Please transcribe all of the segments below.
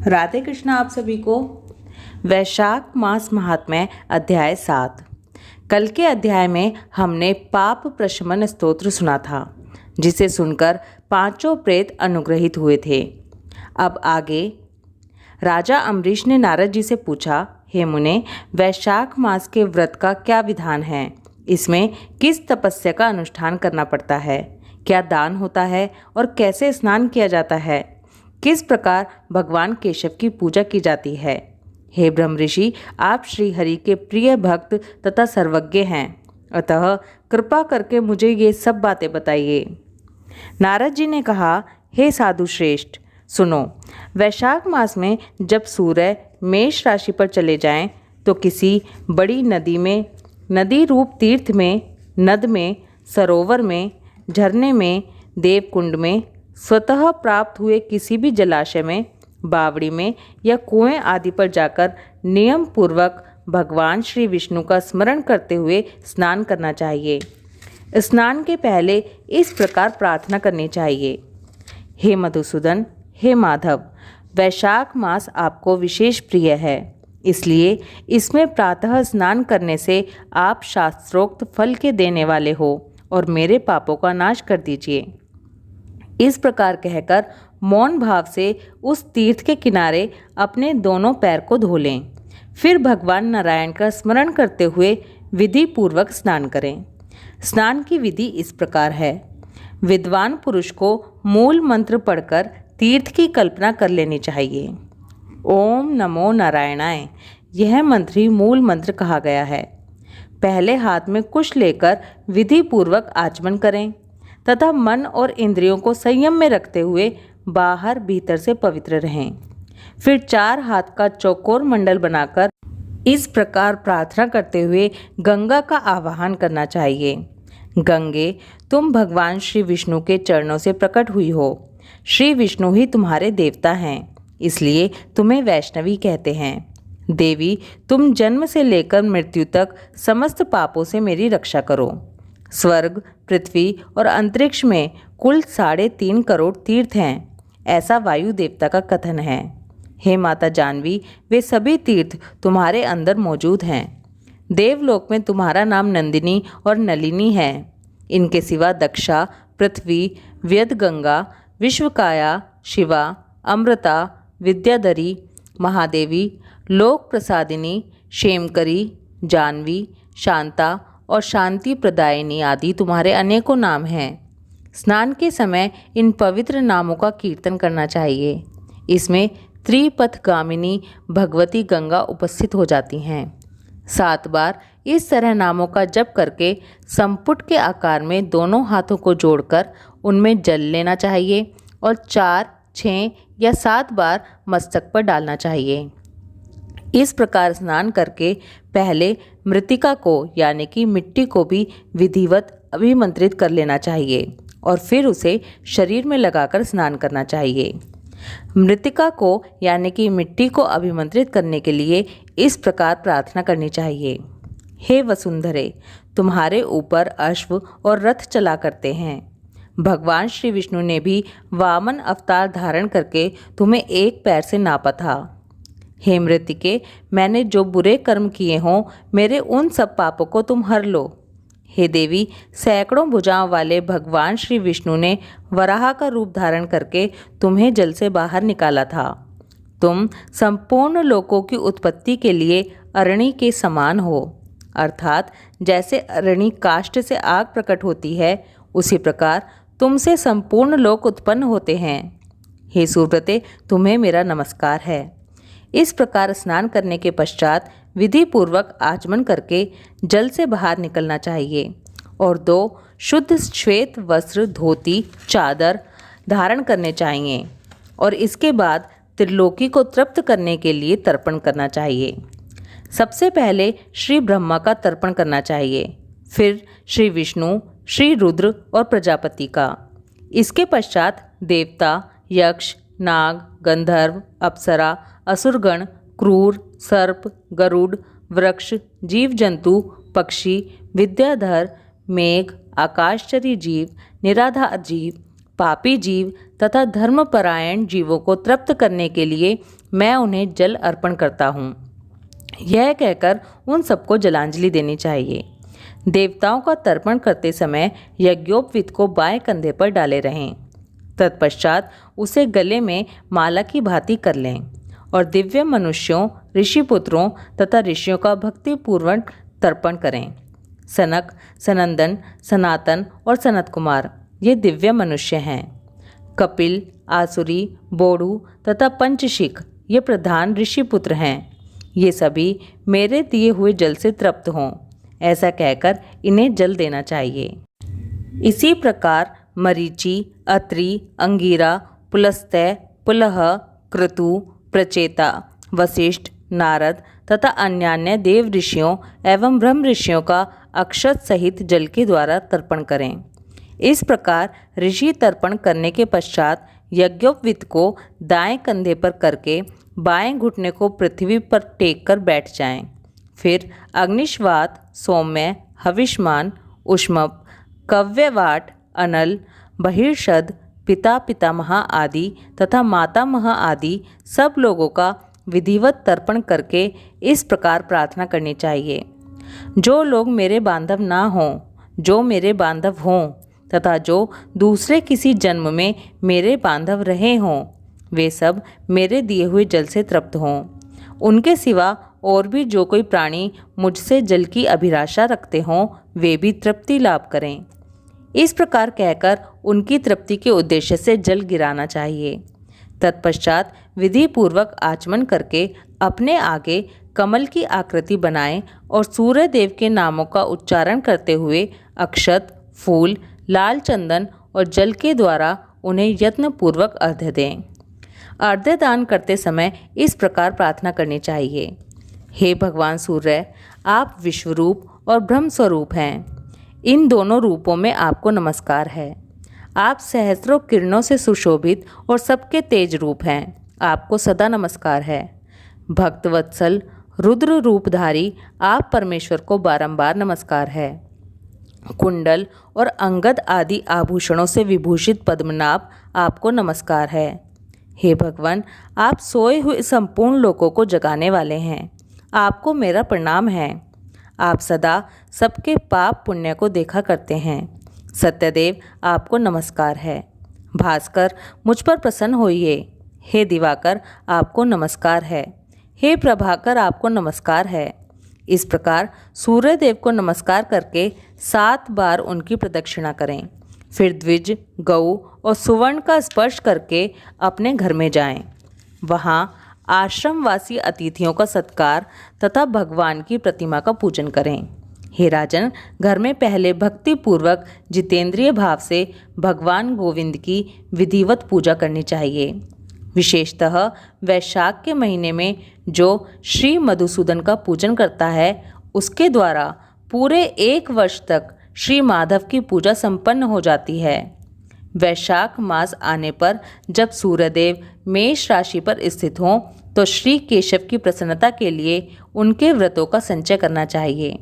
राधे कृष्णा आप सभी को। वैशाख मास महात्म्य अध्याय 7। कल के अध्याय में हमने पाप प्रशमन स्तोत्र सुना था, जिसे सुनकर पांचों प्रेत अनुग्रहित हुए थे। अब आगे राजा अम्बरीश ने नारद जी से पूछा, हे मुने, वैशाख मास के व्रत का क्या विधान है? इसमें किस तपस्या का अनुष्ठान करना पड़ता है? क्या दान होता है और कैसे स्नान किया जाता है? किस प्रकार भगवान केशव की पूजा की जाती है? हे ब्रह्म ऋषि, आप श्री हरि के प्रिय भक्त तथा सर्वज्ञ हैं, अतः कृपा करके मुझे ये सब बातें बताइए। नारद जी ने कहा, हे साधु श्रेष्ठ, सुनो। वैशाख मास में जब सूर्य मेष राशि पर चले जाएं, तो किसी बड़ी नदी में, नदी रूप तीर्थ में, नद में, सरोवर में, झरने में, देवकुंड में, स्वतः प्राप्त हुए किसी भी जलाशय में, बावड़ी में या कुएं आदि पर जाकर नियम पूर्वक भगवान श्री विष्णु का स्मरण करते हुए स्नान करना चाहिए। स्नान के पहले इस प्रकार प्रार्थना करनी चाहिए, हे मधुसूदन, हे माधव, वैशाख मास आपको विशेष प्रिय है, इसलिए इसमें प्रातः स्नान करने से आप शास्त्रोक्त फल के देने वाले हो और मेरे पापों का नाश कर दीजिए। इस प्रकार कहकर मौन भाव से उस तीर्थ के किनारे अपने दोनों पैर को धो लें। फिर भगवान नारायण का स्मरण करते हुए विधि पूर्वक स्नान करें। स्नान की विधि इस प्रकार है। विद्वान पुरुष को मूल मंत्र पढ़कर तीर्थ की कल्पना कर लेनी चाहिए। ओम नमो नारायणाय, यह मंत्र ही मूल मंत्र कहा गया है। पहले हाथ में कुश लेकर विधि पूर्वक आचमन करें तथा मन और इंद्रियों को संयम में रखते हुए बाहर भीतर से पवित्र रहें। फिर 4 हाथ का चौकोर मंडल बनाकर इस प्रकार प्रार्थना करते हुए गंगा का आवाहन करना चाहिए। गंगे, तुम भगवान श्री विष्णु के चरणों से प्रकट हुई हो। श्री विष्णु ही तुम्हारे देवता हैं, इसलिए तुम्हें वैष्णवी कहते हैं। देवी, तुम जन्म से लेकर मृत्यु तक समस्त पापों से मेरी रक्षा करो। स्वर्ग, पृथ्वी और अंतरिक्ष में कुल 3.5 करोड़ तीर्थ हैं, ऐसा वायु देवता का कथन है। हे माता जानवी, वे सभी तीर्थ तुम्हारे अंदर मौजूद हैं। देवलोक में तुम्हारा नाम नंदिनी और नलिनी है। इनके सिवा दक्षा, पृथ्वी, व्यदगंगा, विश्वकाया, शिवा, अमृता, विद्याधरी, महादेवी, लोक प्रसादिनी, क्षेमकरी, जानवी, शांता और शांति प्रदायिनी आदि तुम्हारे अनेकों नाम हैं। स्नान के समय इन पवित्र नामों का कीर्तन करना चाहिए। इसमें त्रिपथगामिनी भगवती गंगा उपस्थित हो जाती हैं। 7 बार इस तरह नामों का जप करके संपुट के आकार में दोनों हाथों को जोड़कर उनमें जल लेना चाहिए और 4, 6 या 7 बार मस्तक पर डालना चाहिए। इस प्रकार स्नान करके पहले मृतिका को यानी कि मिट्टी को भी विधिवत अभिमंत्रित कर लेना चाहिए और फिर उसे शरीर में लगाकर स्नान करना चाहिए। मृतिका को यानी कि मिट्टी को अभिमंत्रित करने के लिए इस प्रकार प्रार्थना करनी चाहिए, हे वसुंधरे, तुम्हारे ऊपर अश्व और रथ चला करते हैं। भगवान श्री विष्णु ने भी वामन अवतार धारण करके तुम्हें एक पैर से नापा था। हे मृतिके, मैंने जो बुरे कर्म किए हों, मेरे उन सब पापों को तुम हर लो। हे देवी, सैकड़ों भुजाओं वाले भगवान श्री विष्णु ने वराह का रूप धारण करके तुम्हें जल से बाहर निकाला था। तुम संपूर्ण लोकों की उत्पत्ति के लिए अरणि के समान हो, अर्थात जैसे अरणि काष्ठ से आग प्रकट होती है, उसी प्रकार तुमसे संपूर्ण लोक उत्पन्न होते हैं। हे सुव्रते, तुम्हें मेरा नमस्कार है। इस प्रकार स्नान करने के पश्चात विधि पूर्वक आचमन करके जल से बाहर निकलना चाहिए और 2 शुद्ध श्वेत वस्त्र, धोती, चादर धारण करने चाहिए और इसके बाद त्रिलोकी को तृप्त करने के लिए तर्पण करना चाहिए। सबसे पहले श्री ब्रह्मा का तर्पण करना चाहिए, फिर श्री विष्णु, श्री रुद्र और प्रजापति का। इसके पश्चात देवता, यक्ष, नाग, गंधर्व, अप्सरा, असुरगण, क्रूर, सर्प, गरुड़, वृक्ष, जीव जंतु, पक्षी, विद्याधर, मेघ, आकाशचरी जीव, निराधार जीव, पापी जीव तथा धर्मपरायण जीवों को तृप्त करने के लिए मैं उन्हें जल अर्पण करता हूँ। यह कहकर उन सबको जलांजलि देनी चाहिए। देवताओं का तर्पण करते समय यज्ञोपवीत को बाएं कंधे पर डाले रहें। तत्पश्चात उसे गले में माला की भांति कर लें और दिव्य मनुष्यों, ऋषिपुत्रों तथा ऋषियों का भक्तिपूर्वक तर्पण करें। सनक, सनंदन, सनातन और सनत कुमार ये दिव्य मनुष्य हैं। कपिल, आसुरी, बोड़ू तथा पंचशिख ये प्रधान ऋषिपुत्र हैं। ये सभी मेरे दिए हुए जल से तृप्त हों, ऐसा कहकर इन्हें जल देना चाहिए। इसी प्रकार मरीचि, अत्रि, अंगिरा, पुलस्त्य, पुलह, क्रतु, प्रचेता, वशिष्ठ, नारद तथा अन्यान्य देव ऋषियों एवं ब्रह्म ऋषियों का अक्षत सहित जल के द्वारा तर्पण करें। इस प्रकार ऋषि तर्पण करने के पश्चात यज्ञोपवीत को दाएं कंधे पर करके बाएं घुटने को पृथ्वी पर टेक कर बैठ जाएं। फिर अग्निश्वात, सौम्य, हविष्मान, उष्मप, कव्यवाट, अनल, बहिर्षद, पिता पितामह आदि तथा मातामह आदि सब लोगों का विधिवत तर्पण करके इस प्रकार प्रार्थना करनी चाहिए। जो लोग मेरे बांधव ना हों, जो मेरे बांधव हों तथा जो दूसरे किसी जन्म में मेरे बांधव रहे हों, वे सब मेरे दिए हुए जल से तृप्त हों। उनके सिवा और भी जो कोई प्राणी मुझसे जल की अभिलाषा रखते हों, वे भी तृप्ति लाभ करें। इस प्रकार कहकर उनकी तृप्ति के उद्देश्य से जल गिराना चाहिए। तत्पश्चात विधि पूर्वक आचमन करके अपने आगे कमल की आकृति बनाएं और सूर्य देव के नामों का उच्चारण करते हुए अक्षत, फूल, लाल चंदन और जल के द्वारा उन्हें यत्नपूर्वक अर्घ्य दें। अर्घ्य दान करते समय इस प्रकार प्रार्थना करनी चाहिए। हे भगवान सूर्य, आप विश्वरूप और ब्रह्म स्वरूप हैं। इन दोनों रूपों में आपको नमस्कार है। आप सहस्रों किरणों से सुशोभित और सबके तेज रूप हैं। आपको सदा नमस्कार है। भक्तवत्सल, रुद्र रूपधारी आप परमेश्वर को बारंबार नमस्कार है। कुंडल और अंगद आदि आभूषणों से विभूषित पद्मनाभ आपको नमस्कार है। हे भगवान, आप सोए हुए संपूर्ण लोगों को जगाने वाले हैं। आपको मेरा प्रणाम है। आप सदा सबके पाप पुण्य को देखा करते हैं। सत्यदेव, आपको नमस्कार है। भास्कर, मुझ पर प्रसन्न होइए। हे दिवाकर, आपको नमस्कार है। हे प्रभाकर, आपको नमस्कार है। इस प्रकार सूर्यदेव को नमस्कार करके 7 बार उनकी प्रदक्षिणा करें। फिर द्विज, गऊ और सुवर्ण का स्पर्श करके अपने घर में जाएं। वहाँ आश्रमवासी अतिथियों का सत्कार तथा भगवान की प्रतिमा का पूजन करें। हे राजन, घर में पहले भक्ति पूर्वक जितेंद्रिय भाव से भगवान गोविंद की विधिवत पूजा करनी चाहिए। विशेषतः वैशाख के महीने में जो श्री मधुसूदन का पूजन करता है, उसके द्वारा पूरे 1 वर्ष तक श्री माधव की पूजा संपन्न हो जाती है। वैशाख मास आने पर जब सूर्यदेव मेष राशि पर स्थित हों, तो श्री केशव की प्रसन्नता के लिए उनके व्रतों का संचय करना चाहिए।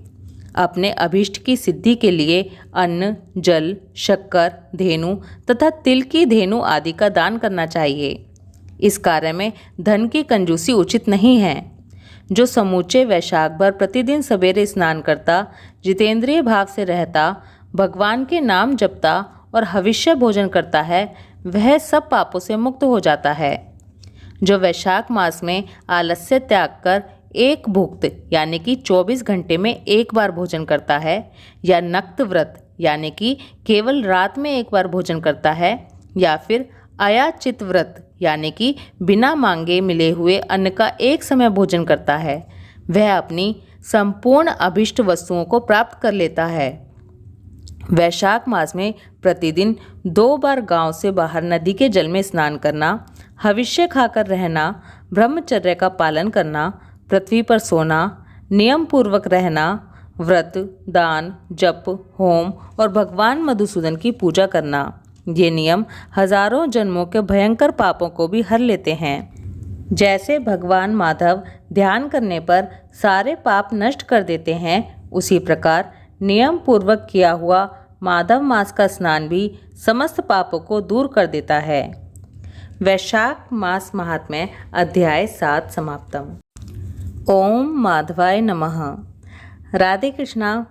अपने अभीष्ट की सिद्धि के लिए अन्न, जल, शक्कर, धेनु तथा तिल की धेनु आदि का दान करना चाहिए। इस कार्य में धन की कंजूसी उचित नहीं है। जो समूचे वैशाख भर प्रतिदिन सवेरे स्नान करता, जितेंद्रिय भाव से रहता, भगवान के नाम जपता और हविष्य भोजन करता है, वह सब पापों से मुक्त हो जाता है। जो वैशाख मास में आलस्य त्याग कर एक भुक्त यानी कि 24 घंटे में 1 बार भोजन करता है, या नक्त व्रत यानी कि केवल रात में 1 बार भोजन करता है, या फिर अयाचित व्रत यानी कि बिना मांगे मिले हुए अन्न का एक समय भोजन करता है, वह अपनी संपूर्ण अभिष्ट वस्तुओं को प्राप्त कर लेता है। वैशाख मास में प्रतिदिन 2 बार गांव से बाहर नदी के जल में स्नान करना, हविष्य खाकर रहना, ब्रह्मचर्य का पालन करना, पृथ्वी पर सोना, नियम पूर्वक रहना, व्रत, दान, जप, होम और भगवान मधुसूदन की पूजा करना, ये नियम हजारों जन्मों के भयंकर पापों को भी हर लेते हैं। जैसे भगवान माधव ध्यान करने पर सारे पाप नष्ट कर देते हैं, उसी प्रकार नियम पूर्वक किया हुआ माधव मास का स्नान भी समस्त पापों को दूर कर देता है। वैशाख मास महात्म्य अध्याय 7 समाप्तम। ओम माधवाय नमः। राधे कृष्णा।